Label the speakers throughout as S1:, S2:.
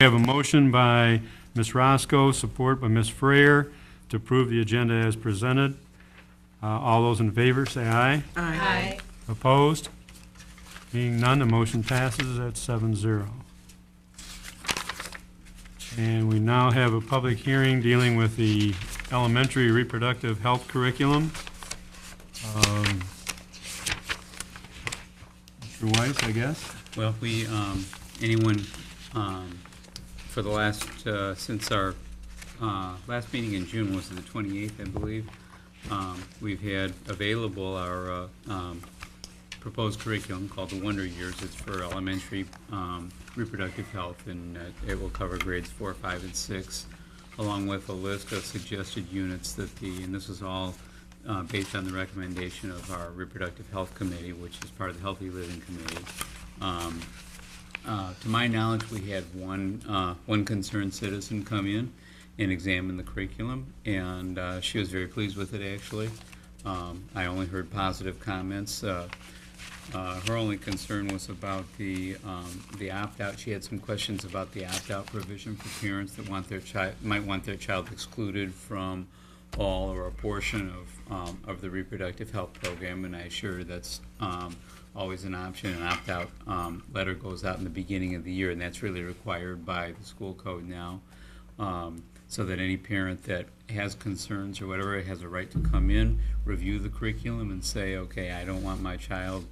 S1: We have a motion by Ms. Roscoe, support by Ms. Freyer, to approve the agenda as presented. All those in favor, say aye.
S2: Aye.
S1: Opposed? Being none, the motion passes at 7-0. And we now have a public hearing dealing with the elementary reproductive health curriculum. Mr. Weiss, I guess?
S3: Well, we, anyone, for the last, since our last meeting in June was the 28th, I believe, we've had available our proposed curriculum called the Wonder Years. It's for elementary reproductive health, and it will cover grades 4, 5, and 6, along with a list of suggested units that and this is all based on the recommendation of our Reproductive Health Committee, which is part of the Healthy Living Committee. To my knowledge, we had one concerned citizen come in and examine the curriculum, and she was very pleased with it, actually. I only heard positive comments. Her only concern was about the opt-out. She had some questions about the opt-out provision for parents that might want their child excluded from all or a portion of the reproductive health program, and I assure her that's always an option. An opt-out letter goes out in the beginning of the year, and that's really required by the school code now, so that any parent that has concerns or whatever has a right to come in, review the curriculum, and say, okay, I don't want my child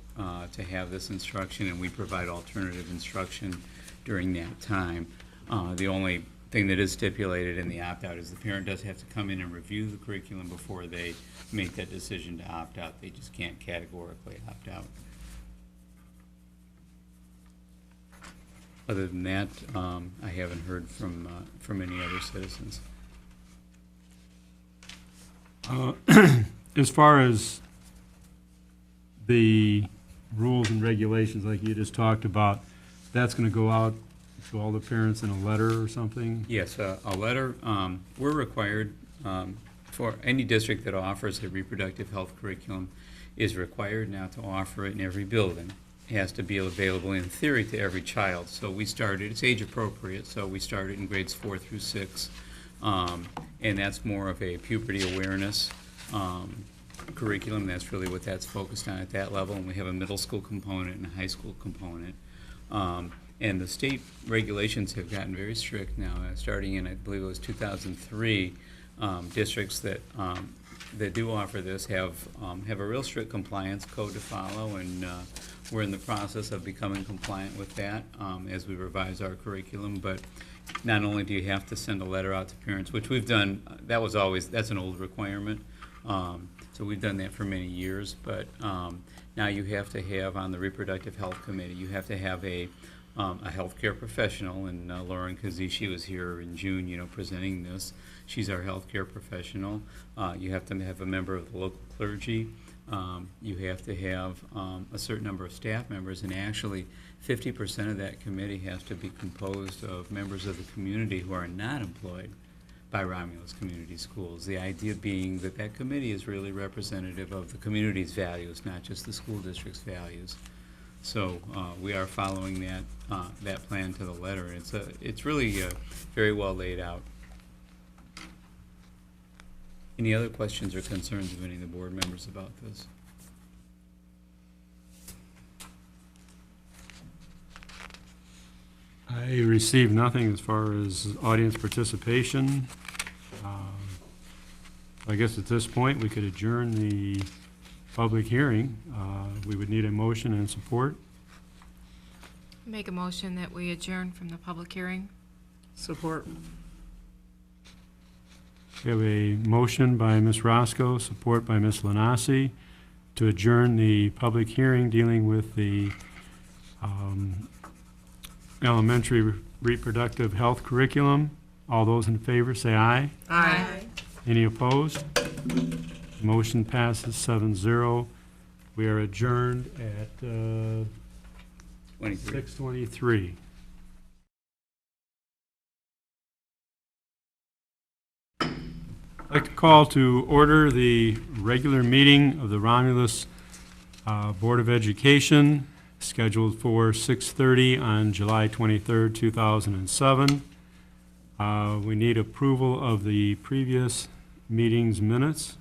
S3: to have this instruction, and we provide alternative instruction during that time. The only thing that is stipulated in the opt-out is the parent does have to come in and review the curriculum before they make that decision to opt out. They just can't categorically opt out. Other than that, I haven't heard from any other citizens.
S1: As far as the rules and regulations like you just talked about, that's going to go out to all the parents in a letter or something?
S3: Yes, a letter. We're required, for any district that offers a reproductive health curriculum is required now to offer it in every building. It has to be available in theory to every child. So we started, it's age appropriate, so we started in grades 4 through 6. And that's more of a puberty awareness curriculum. That's really what that's focused on at that level. And we have a middle school component and a high school component. And the state regulations have gotten very strict now, starting in, I believe it was 2003. Districts that do offer this have a real strict compliance code to follow, and we're in the process of becoming compliant with that as we revise our curriculum. But not only do you have to send a letter out to parents, which we've done, that's an old requirement, so we've done that for many years, but now you have to have on the Reproductive Health Committee, you have to have a healthcare professional, and Lauren Kazishi was here in June, presenting this. She's our healthcare professional. You have to have a member of the local clergy. You have to have a certain number of staff members, and actually 50% of that committee has to be composed of members of the community who are not employed by Romulus Community Schools. The idea being that that committee is really representative of the community's values, not just the school district's values. So we are following that plan to the letter, and it's really very well laid out. Any other questions or concerns of any of the board members about this?
S1: I received nothing as far as audience participation. I guess at this point we could adjourn the public hearing. We would need a motion and support.
S2: Make a motion that we adjourn from the public hearing.
S4: Support.
S1: We have a motion by Ms. Roscoe, support by Ms. Lanasi, to adjourn the public hearing dealing with the elementary reproductive health curriculum. All those in favor say aye.
S4: Aye.
S1: Any opposed? Motion passes 7-0. We are adjourned at 6:23. I'd like to call to order the regular meeting of the Romulus Board of Education. scheduled for 6:30 on July 23rd, 2007. We need approval of the previous meeting's minutes.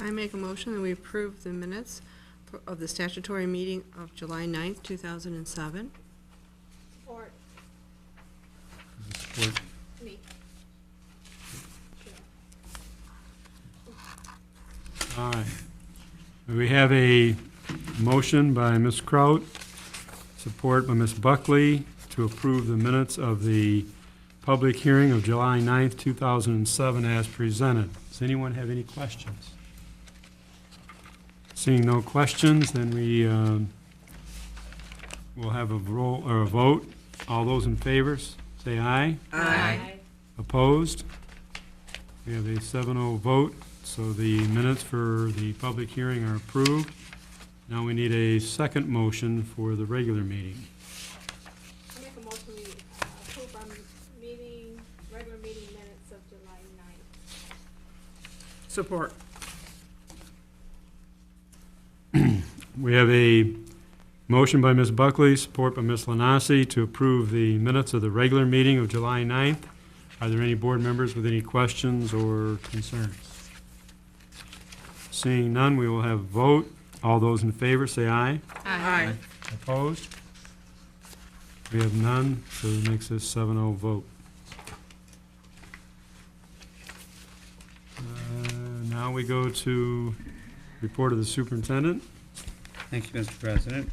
S4: I make a motion that we approve the minutes of the statutory meeting of July 9th, 2007.
S5: Support.
S1: Support.
S5: Me.
S1: All right. We have a motion by Ms. Kraut, support by Ms. Buckley, to approve the minutes of the public hearing of July 9th, 2007 as presented. Does anyone have any questions? Seeing no questions, then we will have a roll or a vote. All those in favor, say aye.
S2: Aye.
S1: Opposed? We have a 7-0 vote, so the minutes for the public hearing are approved. Now we need a second motion for the regular meeting.
S5: I make a motion we approve our regular meeting minutes of July 9th.
S4: Support.
S1: We have a motion by Ms. Buckley, support by Ms. Lanasi, to approve the minutes of the regular meeting of July 9th. Are there any board members with any questions or concerns? Seeing none, we will have a vote. All those in favor, say aye.
S4: Aye.
S1: Opposed? We have none, so it makes this 7-0 vote. Now we go to report of the superintendent.
S3: Thank you, Mr. President.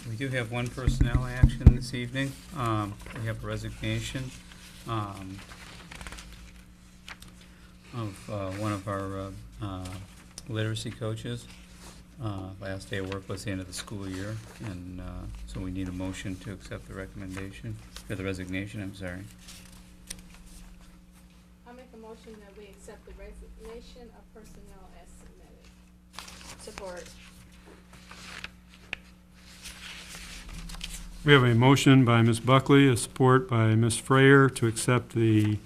S3: We do have one personnel action this evening. We have a resignation of one of our literacy coaches. Last day of work was the end of the school year, and so we need a motion to accept the recommendation, or the resignation, I'm sorry.
S5: I make a motion that we accept the resignation of personnel as submitted.
S4: Support.
S1: We have a motion by Ms. Buckley, a support by Ms. Frayer to accept the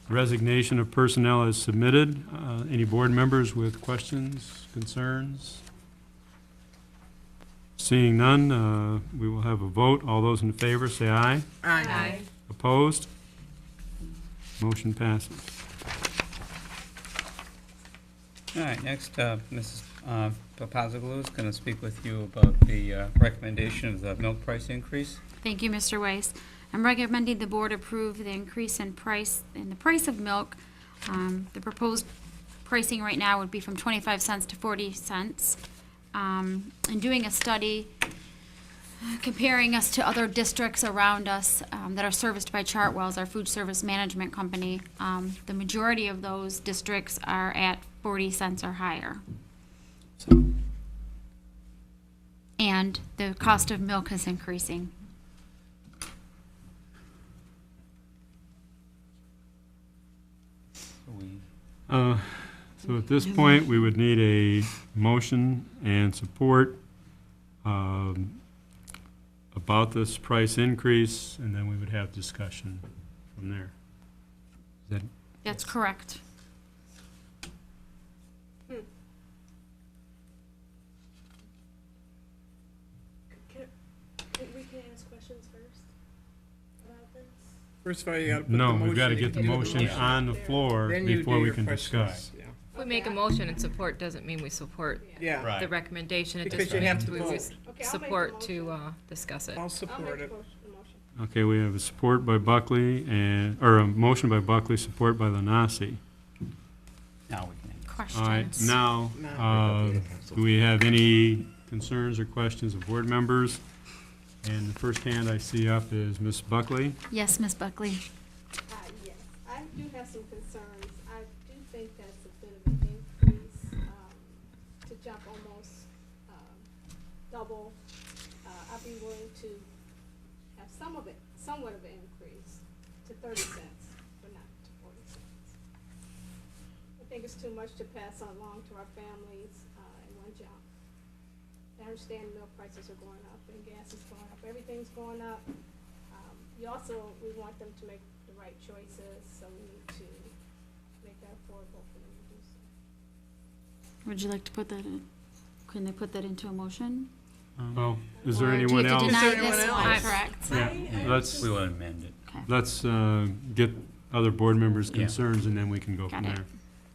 S1: resignation of personnel as submitted. Any board members with questions, concerns? Seeing none, we will have a vote. All those in favor, say aye.
S2: Aye.
S1: Opposed? Motion passes.
S3: All right, next, Mrs. Papazaglou is going to speak with you about the recommendation of the milk price increase.
S6: Thank you, Mr. Weiss. I'm recommending the board approve the increase in the price of milk. The proposed pricing right now would be from 25 cents to 40 cents. In doing a study comparing us to other districts around us that are serviced by Chartwell's, our food service management company, the majority of those districts are at 40 cents or higher. And the cost of milk is increasing.
S1: So at this point, we would need a motion and support about this price increase, and then we would have discussion from there. Is that,
S6: That's correct.
S5: We can ask questions first about this?
S4: First of all, you gotta put the
S1: no,
S4: motion.
S1: we've got to get the motion on the floor
S4: Then you
S1: before
S4: do
S1: we
S4: your
S1: can
S4: questions.
S1: discuss.
S4: Yeah.
S2: If we make a motion and support, doesn't mean we support
S4: Yeah,
S2: the recommendation. It
S4: Because
S2: just
S4: you have
S2: means
S4: to
S2: we
S4: vote.
S2: would
S5: Okay, I'll make the
S2: support to
S5: motion.
S2: discuss it.
S4: I'll
S5: I'll
S4: support
S5: make
S4: it.
S5: a motion.
S1: Okay, we have a support by Buckley and, or a motion by Buckley, support by Lanasi.
S3: Now we can.
S1: All right,
S6: Questions?
S1: now, do we have any concerns or questions of board members? And the first hand I see up is Ms. Buckley.
S6: Yes, Ms. Buckley.
S5: Yes, I do have some concerns. I do think that's a bit of an increase, to jump almost, double. I'd be willing to have somewhat of an increase to 30 cents, but not to 40 cents. I think it's too much to pass along to our families, in one jump. I understand milk prices are going up and gas is going up, everything's going up. We want them to make the right choices, so we need to make that affordable for them to do so.
S6: Would you like to put that in? Can they put that into a motion?
S1: Well, is there
S4: Why?
S6: Do you
S1: anyone
S6: have to
S1: else?
S6: deny
S4: Is there
S6: this
S4: anyone
S6: one,
S4: else?
S6: correct?
S1: Yeah, let's,
S3: We will amend it.
S1: let's get other board members'
S3: Yeah.
S1: concerns, and then we can go from
S6: Got it.
S1: there.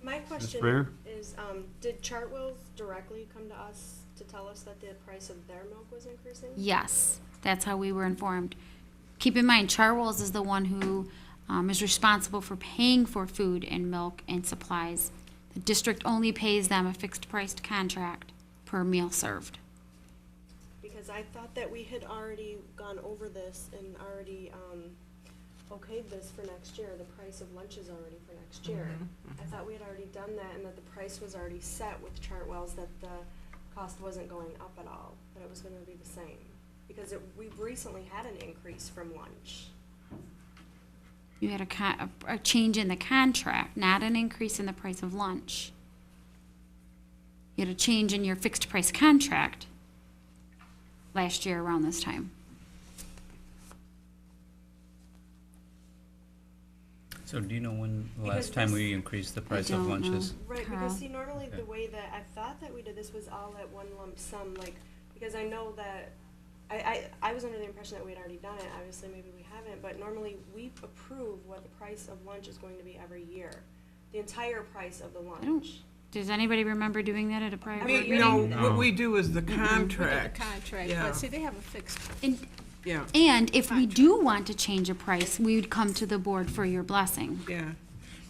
S7: My question
S1: Frayer?
S7: is, did Chartwell's directly come to us to tell us that the price of their milk was increasing?
S6: Yes, that's how we were informed. Keep in mind, Charwell's is the one who is responsible for paying for food and milk and supplies. The district only pays them a fixed-priced contract per meal served.
S7: Because I thought that we had already gone over this and already, okayed this for next year, the price of lunches already for next year. I thought we had already done that and that the price was already set with Chartwell's, that the cost wasn't going up at all, that it was gonna be the same. Because we've recently had an increase from lunch.
S6: You had a change in the contract, not an increase in the price of lunch. You had a change in your fixed-price contract last year around this time.
S3: So do you know when the
S7: Because
S3: last time
S7: this-
S3: we increased the price of
S6: don't know.
S3: lunches?
S7: Right,
S6: Carl.
S7: because see, normally the
S3: Okay.
S7: way that, I thought that we did this was all at one lump sum, like, because I know that, I was under the impression that we had already done it, obviously maybe we haven't, but normally we approve what the price of lunch is going to be every year. The entire price of the
S6: don't-
S7: lunch.
S6: Does anybody remember doing that at a prior
S7: I
S6: board
S7: mean,
S6: meeting?
S4: No,
S1: No.
S4: what we do is the
S5: We did the
S4: contract.
S5: contract,
S4: Yeah.
S5: but see, they have a fixed,
S6: And,
S4: Yeah,
S6: and if we do want to change a price, we would come to the board for your blessing.
S4: yeah.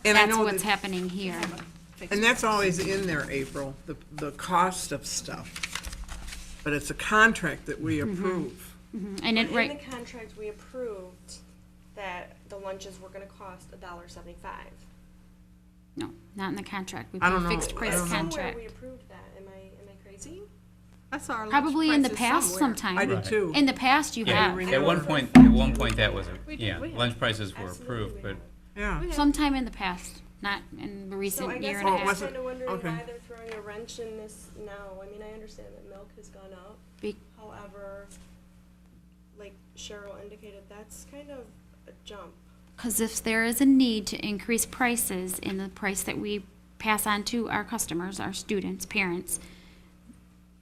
S4: And I
S6: That's
S4: know
S6: what's
S4: that,
S6: happening here.
S5: fixed.
S4: and that's always in there, April, the cost of stuff. But it's a contract that we approve.
S6: And
S7: But
S6: it,
S7: in
S6: right,
S7: the contract, we approved that the lunches were gonna cost $1.75.
S6: no, not in the contract. We
S4: I
S6: put
S4: don't
S6: a
S4: know.
S6: fixed
S4: I
S6: price
S4: don't know.
S7: Somewhere
S6: contract.
S7: we approved that, am I crazy?
S5: I saw our lunch
S6: Probably in the
S5: prices
S6: past
S5: somewhere.
S6: sometime.
S4: I did
S3: Right.
S4: too.
S6: In the past, you
S3: Yeah,
S6: have.
S3: at one point that was,
S5: We did,
S3: yeah,
S5: we had-
S3: lunch prices were
S7: Absolutely
S3: approved,
S7: we
S3: but
S7: have.
S4: Yeah.
S5: We have-
S6: Sometime in the past, not in the
S7: So I
S6: recent
S7: guess
S6: year and a
S4: Oh,
S7: I'm
S4: it
S6: half.
S7: just
S4: wasn't-
S7: kinda wondering
S4: okay.
S7: why they're throwing a wrench in this now. I mean, I understand that milk has gone up.
S6: Be-
S7: However, like Cheryl indicated, that's kind of a jump.
S6: Because if there is a need to increase prices in the price that we pass on to our customers, our students, parents,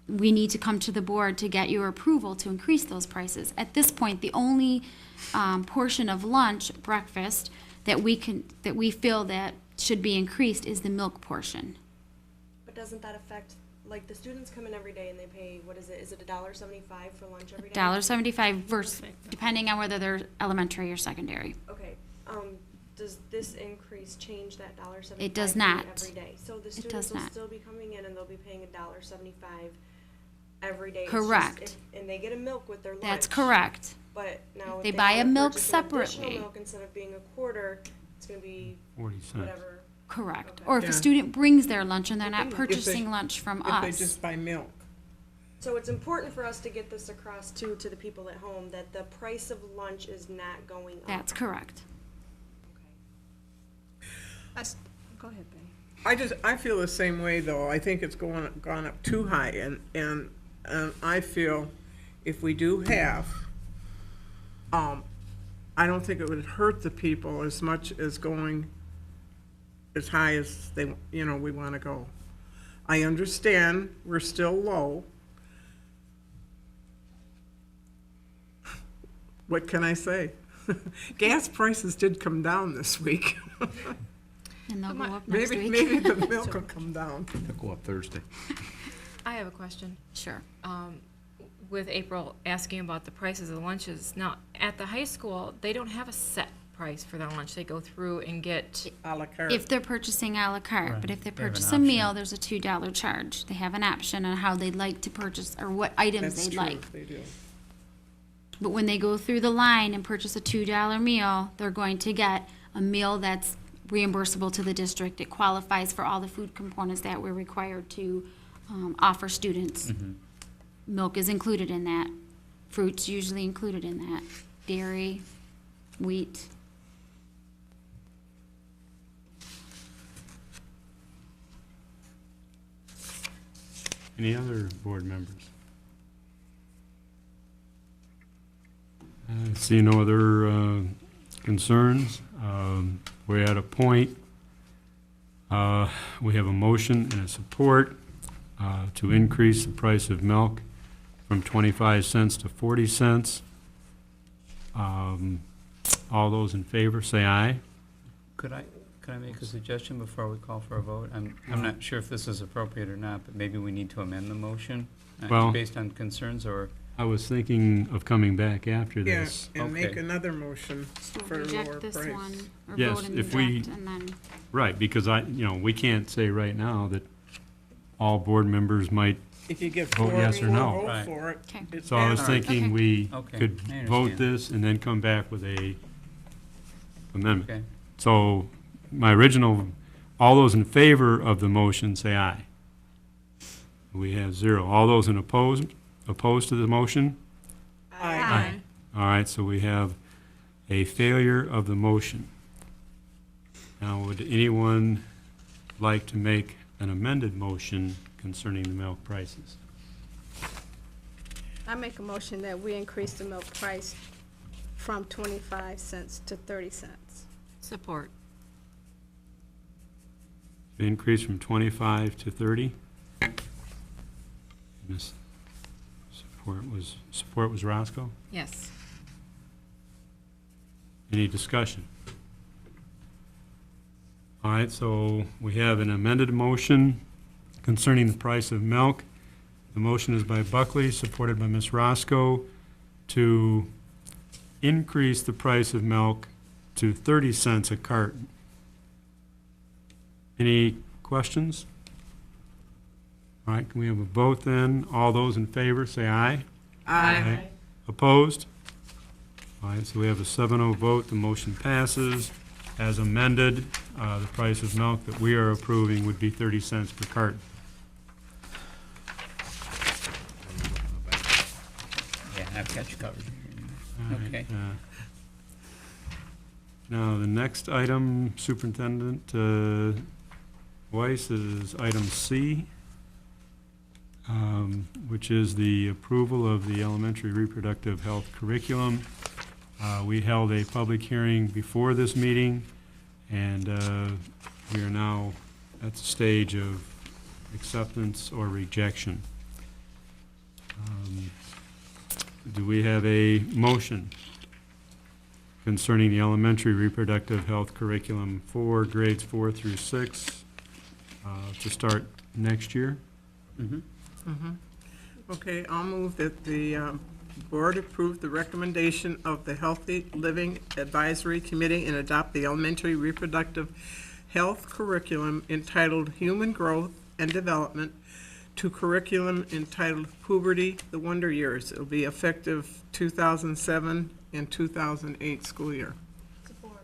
S6: we need to come to the board to get your approval to increase those prices. At this point, the only portion of lunch, breakfast, that we feel that should be increased is the milk portion.
S7: But doesn't that affect, like, the students come in every day and they pay, what is it $1.75 for lunch every day?
S6: $1.75 versus, depending on whether they're elementary or secondary.
S7: Okay, does this increase change that $1.75?
S6: It does
S7: fee
S6: not.
S7: Every day, so the
S6: does
S7: students will
S6: not.
S7: still be coming in and they'll be paying $1.75 every day. It's
S6: Correct.
S7: just- And they get a milk with their lunch.
S6: That's correct.
S7: But now if
S6: They buy a
S7: wanna
S6: milk
S7: purchase an additional
S6: separately.
S7: milk instead of being a quarter, it's gonna be
S1: 40 cents.
S7: whatever.
S6: Correct.
S7: Okay.
S6: Or if
S4: Yeah.
S6: a student brings their lunch and they're not
S4: If they-
S6: purchasing lunch from
S4: If they
S6: us.
S4: just buy milk.
S7: So it's important for us to get this across too, to the people at home, that the price of lunch is not going up.
S6: That's correct.
S5: Go ahead, Betty.
S4: I feel the same way, though. I think it's gone up too high, and I feel if we do have, I don't think it would hurt the people as much as going as high as they, we want to go. I understand we're still low. What can I say? Gas prices did come down this week.
S6: And they'll go up next
S4: Maybe,
S6: week.
S4: maybe the milk will come down.
S8: They'll go up Thursday.
S2: I have a question.
S6: Sure.
S2: With April asking about the prices of lunches. Now, at the high school, they don't have a set price for their lunch. They go through and get,
S4: A la carte.
S6: If they're purchasing a la carte,
S3: Right.
S6: but if they
S3: They have an
S6: purchase a meal,
S3: option.
S6: there's a $2 charge. They have an option on how they'd like to purchase or what items
S4: That's
S6: they'd
S4: true,
S6: like.
S4: they do.
S6: But when they go through the line and purchase a $2 meal, they're going to get a meal that's reimbursable to the district. It qualifies for all the food components that we're required to offer students. Milk is included in that. Fruit's usually included in that. Dairy, wheat.
S1: Any other board members? See no other concerns. We're at a point, we have a motion and a support to increase the price of milk from 25 cents to 40 cents. All those in favor, say aye.
S3: Could I make a suggestion before we call for a vote? I'm not sure if this is appropriate or not, but maybe we need to amend the motion
S1: Well-
S3: based on concerns, or,
S1: I was thinking of coming back after
S4: Yeah,
S1: this.
S4: and make
S3: Okay.
S4: another motion
S6: So
S4: for a lower
S6: reject this
S4: price.
S6: one, or
S1: Yes,
S6: vote and
S1: if we-
S6: reject, and then,
S1: Right, because we can't say right now that all board members might,
S4: If you get
S1: Vote
S4: four,
S1: yes or
S4: four
S1: no.
S4: vote
S3: Right.
S4: for it,
S6: okay.
S4: it
S1: so I was
S4: passes.
S1: thinking
S6: Okay.
S1: we
S3: Okay,
S1: could
S3: I
S1: vote
S3: understand.
S1: this and then come back with a amendment.
S3: okay?
S1: So my original, all those in favor of the motion, say aye. We have 0. All those in opposed to the motion?
S4: Aye.
S1: All right, so we have a failure of the motion. Now, would anyone like to make an amended motion concerning the milk prices?
S5: I make a motion that we increase the milk price from 25 cents to 30 cents.
S2: Support.
S1: The increase from 25 to 30? Miss- Support was Roscoe?
S2: Yes.
S1: Any discussion? All right, so we have an amended motion concerning the price of milk. The motion is by Buckley, supported by Ms. Roscoe, to increase the price of milk to 30 cents a carton. Any questions? All right, can we have a vote then? All those in favor, say aye.
S4: Aye.
S1: Opposed? All right, so we have a 7-0 vote. The motion passes. As amended, the price of milk that we are approving would be 30 cents per carton.
S3: Yeah, I've got you covered.
S1: All right,
S3: Okay.
S1: Now, the next item, Superintendent Weiss, is item C, which is the approval of the elementary reproductive health curriculum. We held a public hearing before this meeting, and we are now at the stage of acceptance or rejection. Do we have a motion concerning the elementary reproductive health curriculum for grades 4 through 6 to start next year?
S3: Mhm.
S4: Okay, I'll move that the board approve the recommendation of the Healthy Living Advisory Committee and adopt the elementary reproductive health curriculum entitled Human Growth and Development to curriculum entitled Puberty, the Wonder Years. It'll be effective 2007 and 2008 school year.
S7: Support.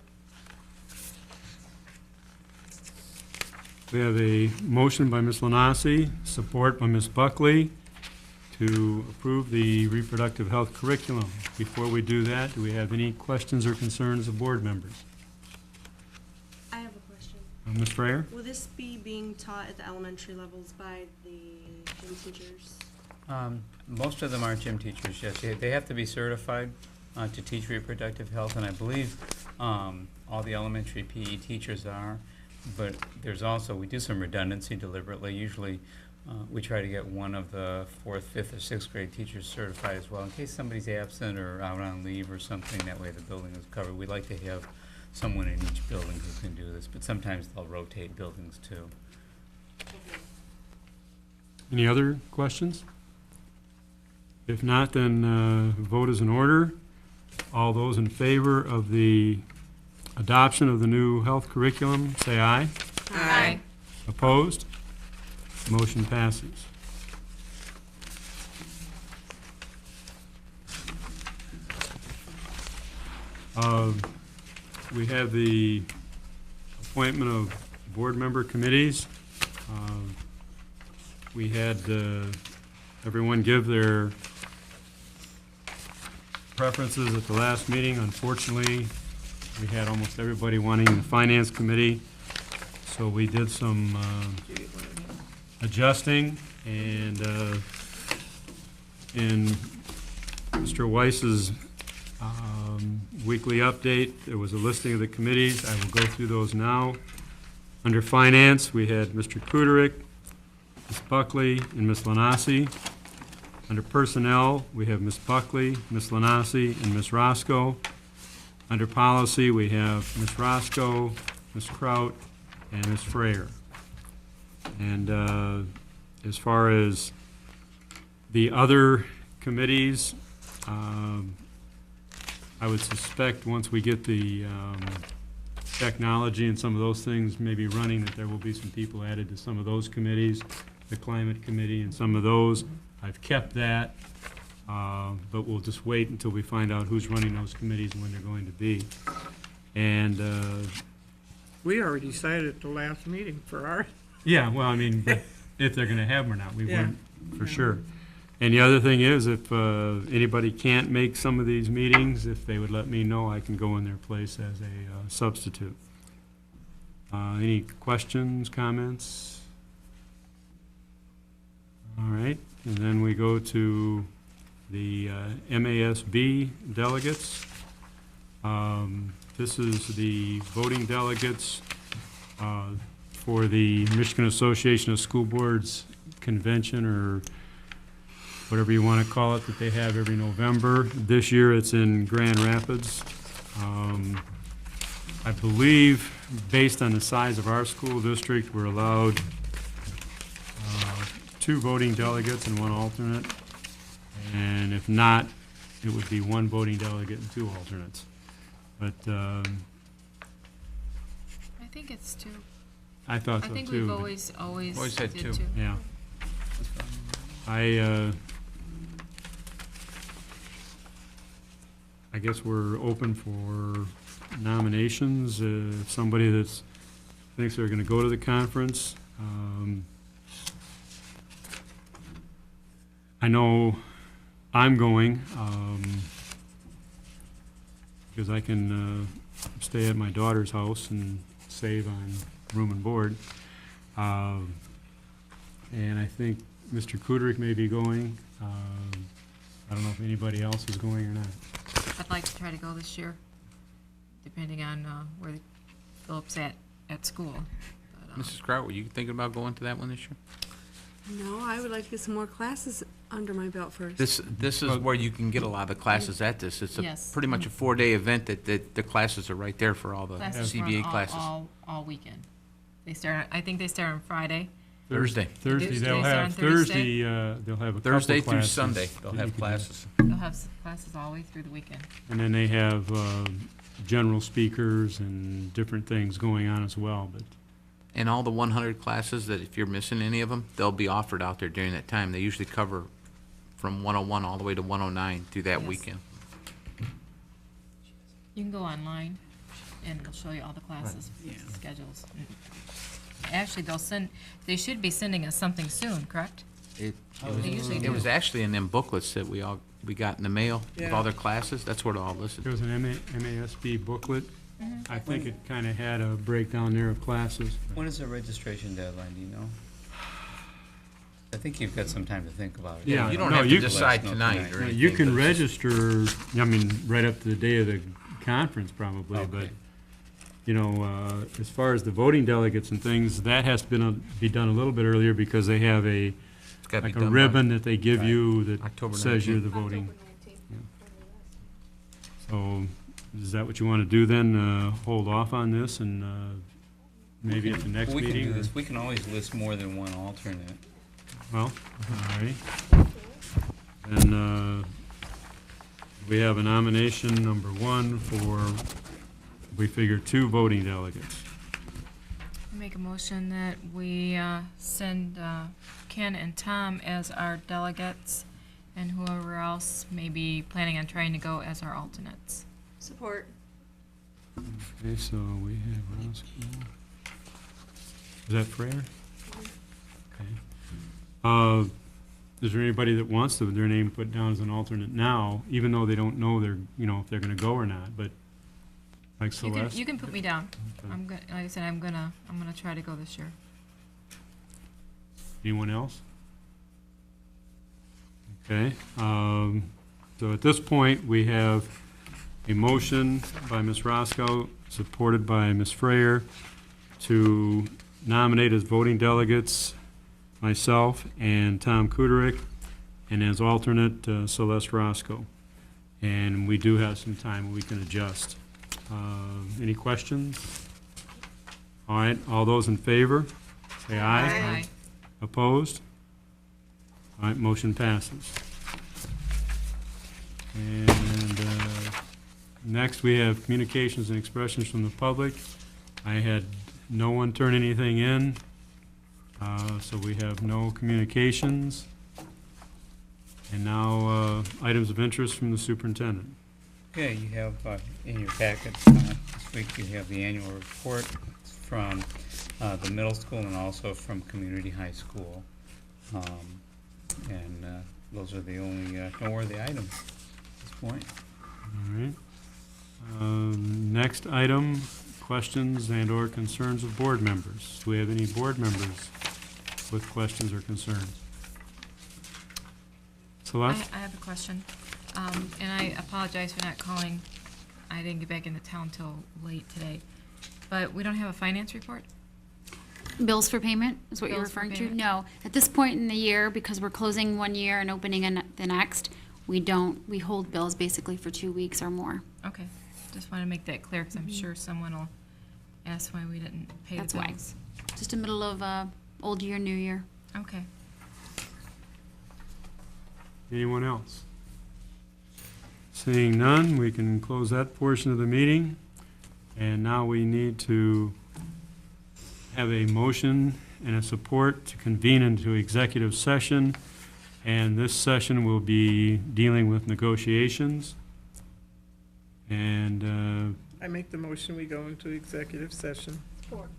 S1: We have a motion by Ms. Lanasi, support by Ms. Buckley, to approve the reproductive health curriculum. Before we do that, do we have any questions or concerns of board members?
S7: I have a question.
S1: Ms. Freyer?
S7: Will this be being taught at the elementary levels by the gym teachers?
S3: Most of them are gym teachers, yes. They have to be certified to teach reproductive health, and I believe all the elementary PE teachers are. But there's also, we do some redundancy deliberately. Usually, we try to get one of the 4th, 5th, or 6th grade teachers certified as well, in case somebody's absent or out on leave or something. That way the building is covered. We like to have someone in each building who can do this, but sometimes they'll rotate buildings too.
S1: Any other questions? If not, then vote is in order. All those in favor of the adoption of the new health curriculum, say aye.
S2: Aye.
S1: Opposed? Motion passes. We have the appointment of board member committees. We had everyone give their preferences at the last meeting. Unfortunately, we had almost everybody wanting the finance committee, so we did some adjusting, and in Mr. Weiss's weekly update, there was a listing of the committees. I will go through those now. Under finance, we had Mr. Kuderik, Ms. Buckley, and Ms. Lanasi. Under Personnel, we have Ms. Buckley, Ms. Lanasi, and Ms. Roscoe. Under Policy, we have Ms. Roscoe, Ms. Kraut, and Ms. Frayer. And as far as the other committees, I would suspect once we get the technology and some of those things maybe running, that there will be some people added to some of those committees, the Climate Committee and some of those. I've kept that, but we'll just wait until we find out who's running those committees and when they're going to be. And,
S4: We already decided at the last meeting for our,
S1: yeah, well, I mean, but if they're gonna have them or not, we
S4: Yeah.
S1: weren't for sure. And the other thing is, if anybody can't make some of these meetings, if they would let me know, I can go in their place as a substitute. Any questions, comments? All right, and then we go to the MASB delegates. This is the voting delegates for the Michigan Association of School Boards Convention, or whatever you want to call it, that they have every November. This year it's in Grand Rapids. I believe, based on the size of our school district, we're allowed 2 voting delegates and 1 alternate. And if not, it would be 1 voting delegate and 2 alternates. But
S2: I think it's 2.
S1: I thought
S2: I
S1: so
S2: think
S1: too.
S2: we've
S1: but-
S2: always
S3: Always had
S2: did
S3: 2.
S2: 2.
S1: Yeah. I guess we're open for nominations. If somebody that's thinks they're going to go to the conference. I know I'm going because I can stay at my daughter's house and save on room and board. And I think Mr. Kudrick may be going. I don't know if anybody else is going or not.
S2: I'd like to try to go this year, depending on where Philip's at school. But,
S8: Mrs. Kraut, were you thinking about going to that one this year?
S9: No, I would like to get some more classes under my belt first.
S8: This is where you can get a lot of classes at this. It's
S2: Yes.
S8: pretty much a 4-day event that the classes are right there for all the
S2: classes run
S8: CBA classes.
S2: all weekend. They start. I think they start on Friday.
S8: Thursday.
S1: Thursday,
S2: Tuesday,
S1: they'll
S2: start on
S1: have
S2: Thursday?
S1: they'll have a couple
S8: Thursday through
S1: classes
S8: Sunday, they'll
S1: that you
S8: have
S1: can do.
S8: classes.
S2: They'll have classes all the way through the weekend.
S1: And then they have general speakers and different things going on as well, but
S8: And all the 100 classes that if you're missing any of them, they'll be offered out there during that time. They usually cover from 101 all the way to 109 through that
S2: Yes.
S8: weekend.
S2: You can go online, and it'll show you all the classes schedules. Actually, they should be sending us something soon, correct?
S8: It
S2: They usually
S8: it
S2: do.
S8: was actually in them booklets that we got in the mail with
S4: Yeah.
S8: all their classes. That's where they're all listed.
S1: there was an MASB booklet.
S2: Mm-hmm.
S1: I think it kind of had a breakdown there of classes.
S3: When is the registration deadline, do you know? I think you've got some time to think about it.
S1: Yeah,
S8: You don't
S1: no,
S8: have
S1: you
S8: to
S1: can-
S8: decide
S3: Let us know
S8: tonight or
S1: Yeah,
S8: anything.
S1: you can
S8: but it's just-
S1: register, I mean, right up to the day of the conference probably, but,
S3: Okay.
S1: you know, as far as the voting delegates and things, that has to be done a little bit earlier because they have
S8: It's gotta be
S1: like a
S8: done by-
S1: ribbon that they give
S3: Right.
S1: you that
S8: October
S1: says you're the
S8: 19th.
S1: voting.
S5: October 19th.
S1: So, is that what you want to do then? Hold off on this and maybe at the next
S3: We can
S1: meeting?
S3: do
S1: or-
S3: this, we can always list more than 1 alternate.
S1: Well, all right. And we have a nomination, number 1, for, we figure, 2 voting delegates.
S2: Make a motion that we send Ken and Tom as our delegates, and whoever else may be planning on trying to go as our alternates.
S9: Support.
S1: Okay, so we have Roscoe. Is that Frayer? Okay. Is there anybody that wants to, their name put down as an alternate now, even though they don't know if they're gonna go or not, but like Celeste?
S2: You can put me down.
S1: Okay.
S2: Like I said, I'm gonna try to go this year.
S1: Anyone else? Okay, so at this point, we have a motion by Ms. Roscoe, supported by Ms. Frayer, to nominate as voting delegates myself and Tom Kuderick, and as alternate, Celeste Roscoe. And we do have some time we can adjust. Any questions? All right, all those in favor, say aye.
S2: Aye.
S1: Opposed? All right, motion passes. And next, we have communications and expressions from the public. I had no one turn anything in, so we have no communications. And now, items of interest from the superintendent.
S3: Okay, you have in your packet this week, you have the annual report from the middle school and also from community high school. And those are the only noteworthy items at this point.
S1: All right. Next item, questions and/or concerns of board members. Do we have any board members with questions or concerns? Celeste?
S2: I have a question, and I apologize for not calling. I didn't get back into town till late today. But we don't have a finance report?
S6: Bills for payment is what you're
S2: Bills for
S6: referring to?
S2: payment.
S6: No. At this point in the year, because we're closing one year and opening the next, we hold bills basically for 2 weeks or more.
S2: Okay, just want to make that clear, because I'm sure someone will ask why we didn't pay the
S6: That's why.
S2: bills.
S6: Just the middle of old year, new year.
S2: Okay.
S1: Anyone else? Seeing none, we can close that portion of the meeting. And now we need to have a motion and a support to convene into executive session. And this session will be dealing with negotiations. And
S4: I make the motion, we go into executive session.
S5: Support.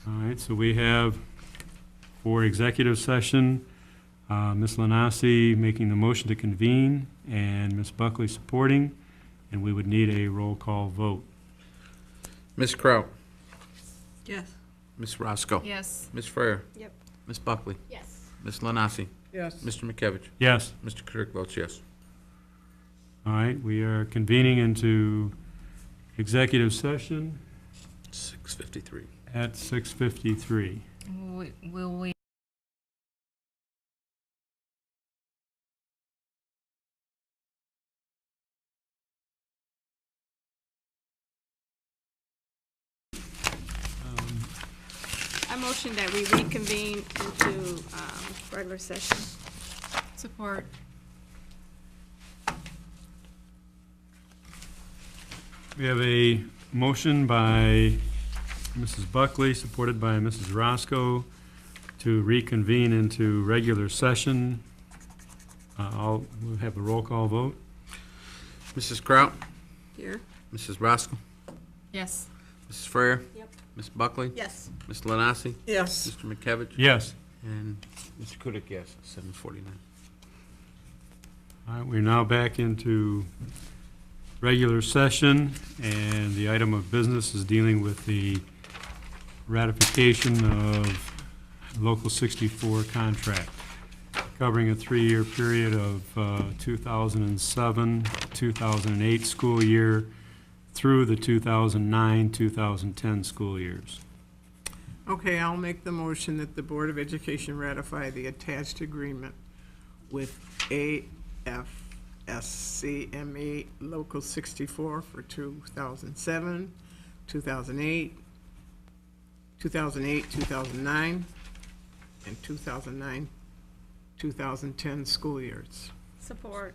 S1: all right, so we have for executive session, Ms. Lanasi making the motion to convene and Ms. Buckley supporting, and we would need a roll call vote.
S8: Ms. Kraut,
S9: Yes.
S8: Ms. Roscoe,
S2: Yes.
S8: Ms. Frere,
S7: Yep.
S8: Ms. Buckley,
S5: Yes.
S8: Ms. Lanasi,
S4: Yes.
S8: Mr. McKevich,
S1: Yes.
S8: Mr. Kirk votes yes.
S1: All right, we are convening into executive session
S8: 6:53.
S1: at 6:53.
S2: Will we?
S9: I motion that we reconvene into regular session.
S2: Support.
S1: We have a motion by Mrs. Buckley, supported by Mrs. Roscoe, to reconvene into regular session. We'll have a roll call vote.
S8: Mrs. Kraut,
S9: Here.
S8: Mrs. Roscoe,
S2: Yes.
S8: Mrs. Frere,
S7: Yep.
S8: Ms. Buckley,
S9: Yes.
S8: Ms. Lanasi,
S4: Yes.
S8: Mr. McKevich,
S1: Yes.
S8: and Mr. Kudik, yes, 7:49.
S1: All right, we're now back into regular session, and the item of business is dealing with the ratification of Local 64 contract, covering a 3-year period of 2007, 2008 school year through the 2009-2010 school years.
S4: Okay, I'll make the motion that the Board of Education ratify the attached agreement with AFSCME Local 64 for 2007, 2008, 2009, and 2009-2010 school years.
S9: Support.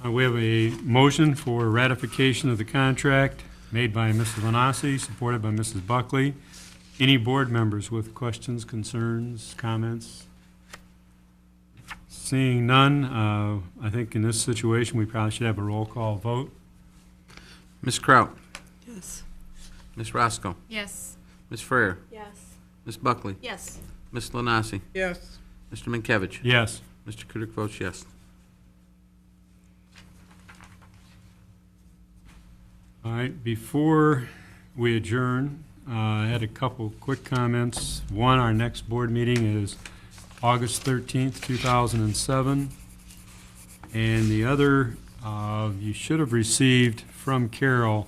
S1: We have a motion for ratification of the contract made by Mrs. Lanasi, supported by Mrs. Buckley. Any board members with questions, concerns, comments? Seeing none, I think in this situation, we probably should have a roll call vote.
S8: Ms. Kraut,
S9: Yes.
S8: Ms. Roscoe,
S2: Yes.
S8: Ms. Frere,
S7: Yes.
S8: Ms. Buckley,
S9: Yes.
S8: Ms. Lanasi,
S4: Yes.
S8: Mr. Mankiewicz,
S1: Yes.
S8: Mr. Kudik votes yes.
S1: All right, before we adjourn, I had a couple quick comments. One, our next board meeting is August 13th, 2007. And the other, you should have received from Carol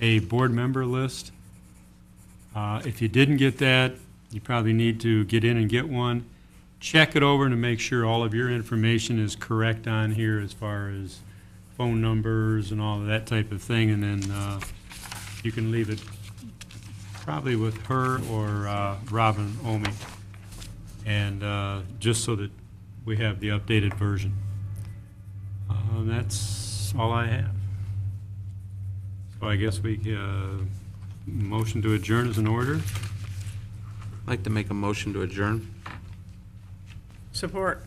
S1: a board member list If you didn't get that, you probably need to get in and get one. Check it over to make sure all of your information is correct on here as far as phone numbers and all of that type of thing, and then you can leave it probably with her or Robin Omi, and just so that we have the updated version. That's all I have. So I guess we, motion to adjourn is in order.
S8: I'd like to make a motion to adjourn.
S4: Support.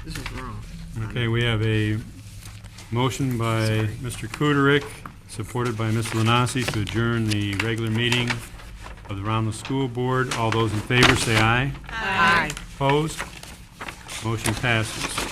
S4: This is wrong.
S1: Okay, we have a motion by Mr. Kuderick, supported by Ms. Lanasi, to adjourn the regular meeting of the Romulus School Board. All those in favor say aye.
S4: Aye.
S1: Opposed? Motion passes.